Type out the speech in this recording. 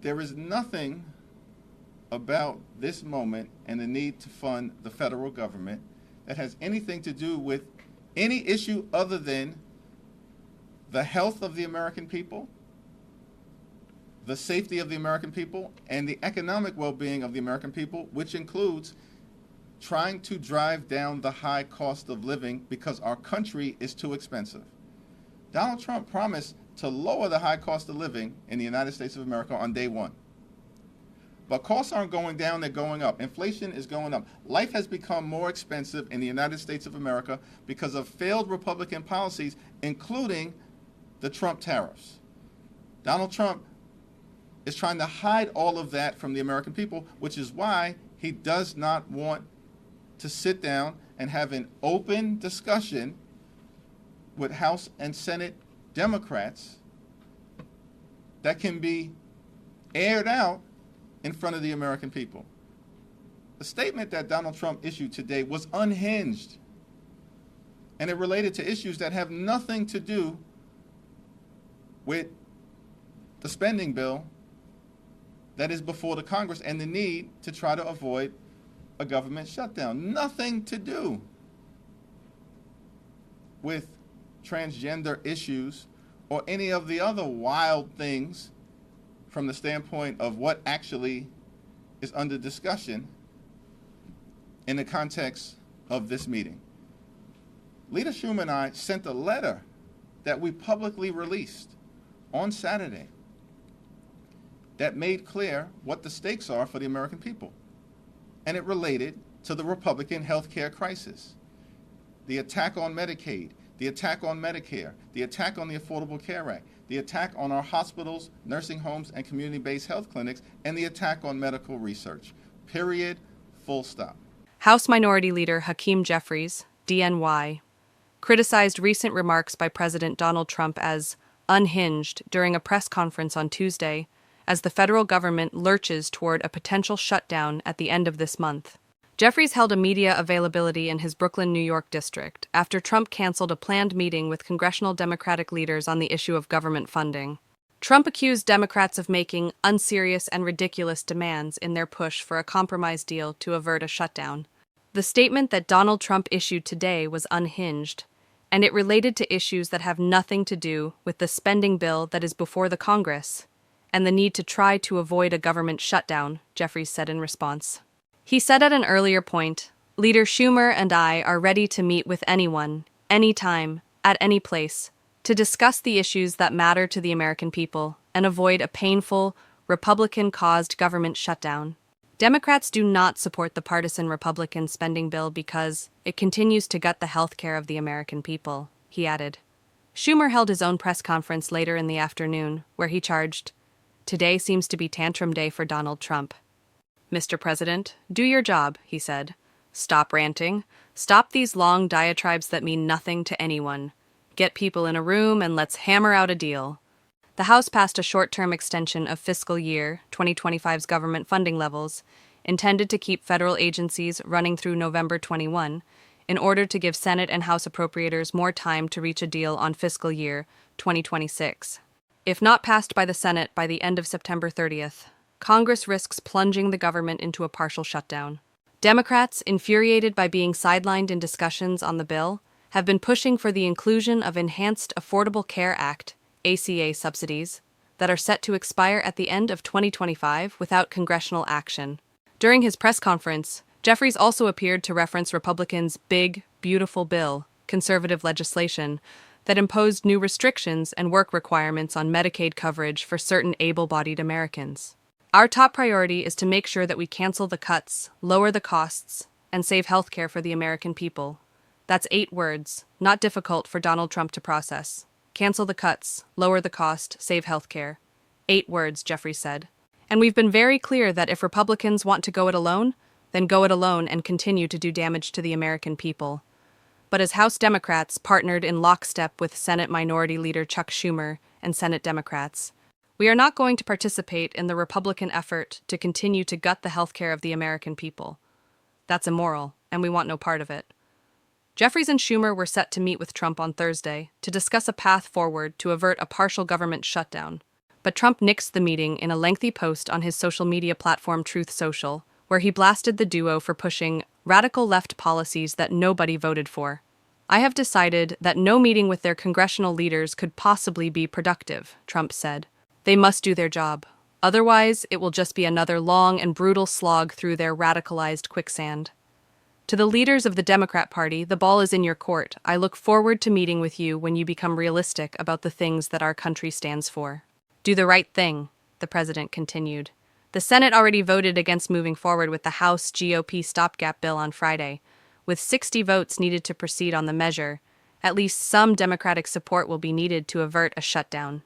There is nothing about this moment and the need to fund the federal government that has anything to do with any issue other than the health of the American people, the safety of the American people, and the economic well-being of the American people, which includes trying to drive down the high cost of living because our country is too expensive. Donald Trump promised to lower the high cost of living in the United States of America on day one. But costs aren't going down, they're going up. Inflation is going up. Life has become more expensive in the United States of America because of failed Republican policies, including the Trump tariffs. Donald Trump is trying to hide all of that from the American people, which is why he does not want to sit down and have an open discussion with House and Senate Democrats that can be aired out in front of the American people. The statement that Donald Trump issued today was unhinged, and it related to issues that have nothing to do with the spending bill that is before the Congress and the need to try to avoid a government shutdown. Nothing to do with transgender issues or any of the other wild things from the standpoint of what actually is under discussion in the context of this meeting. Leader Schumer and I sent a letter that we publicly released on Saturday that made clear what the stakes are for the American people. And it related to the Republican health care crisis, the attack on Medicaid, the attack on Medicare, the attack on the Affordable Care Act, the attack on our hospitals, nursing homes, and community-based health clinics, and the attack on medical research. Period. Full stop. House Minority Leader Hakeem Jeffries, DNY, criticized recent remarks by President Donald Trump as unhinged during a press conference on Tuesday, as the federal government lurches toward a potential shutdown at the end of this month. Jeffries held a media availability in his Brooklyn, New York district after Trump canceled a planned meeting with congressional Democratic leaders on the issue of government funding. Trump accused Democrats of making unserious and ridiculous demands in their push for a compromise deal to avert a shutdown. The statement that Donald Trump issued today was unhinged, and it related to issues that have nothing to do with the spending bill that is before the Congress and the need to try to avoid a government shutdown, Jeffries said in response. He said at an earlier point, "Leader Schumer and I are ready to meet with anyone, anytime, at any place, to discuss the issues that matter to the American people and avoid a painful, Republican-caused government shutdown." Democrats do not support the partisan Republican spending bill because it continues to gut the health care of the American people, he added. Schumer held his own press conference later in the afternoon, where he charged, "Today seems to be tantrum day for Donald Trump. Mr. President, do your job," he said. "Stop ranting. Stop these long diatribes that mean nothing to anyone. Get people in a room and let's hammer out a deal." The House passed a short-term extension of fiscal year 2025's government funding levels, intended to keep federal agencies running through November 21, in order to give Senate and House appropriators more time to reach a deal on fiscal year 2026. If not passed by the Senate by the end of September 30th, Congress risks plunging the government into a partial shutdown. Democrats, infuriated by being sidelined in discussions on the bill, have been pushing for the inclusion of Enhanced Affordable Care Act, ACA subsidies, that are set to expire at the end of 2025 without congressional action. During his press conference, Jeffries also appeared to reference Republicans' Big, Beautiful Bill, conservative legislation, that imposed new restrictions and work requirements on Medicaid coverage for certain able-bodied Americans. "Our top priority is to make sure that we cancel the cuts, lower the costs, and save health care for the American people." That's 8 words, not difficult for Donald Trump to process. Cancel the cuts, lower the cost, save health care. 8 words, Jeffries said. "And we've been very clear that if Republicans want to go it alone, then go it alone and continue to do damage to the American people." But as House Democrats partnered in lockstep with Senate Minority Leader Chuck Schumer and Senate Democrats, "We are not going to participate in the Republican effort to continue to gut the health care of the American people. That's immoral, and we want no part of it." Jeffries and Schumer were set to meet with Trump on Thursday to discuss a path forward to avert a partial government shutdown. But Trump nixed the meeting in a lengthy post on his social media platform Truth Social, where he blasted the duo for pushing radical left policies that nobody voted for. "I have decided that no meeting with their congressional leaders could possibly be productive," Trump said. "They must do their job. Otherwise, it will just be another long and brutal slog through their radicalized quicksand." To the leaders of the Democrat Party, the ball is in your court. I look forward to meeting with you when you become realistic about the things that our country stands for. Do the right thing, the president continued. The Senate already voted against moving forward with the House GOP stopgap bill on Friday. With 60 votes needed to proceed on the measure, at least some Democratic support will be needed to avert a shutdown.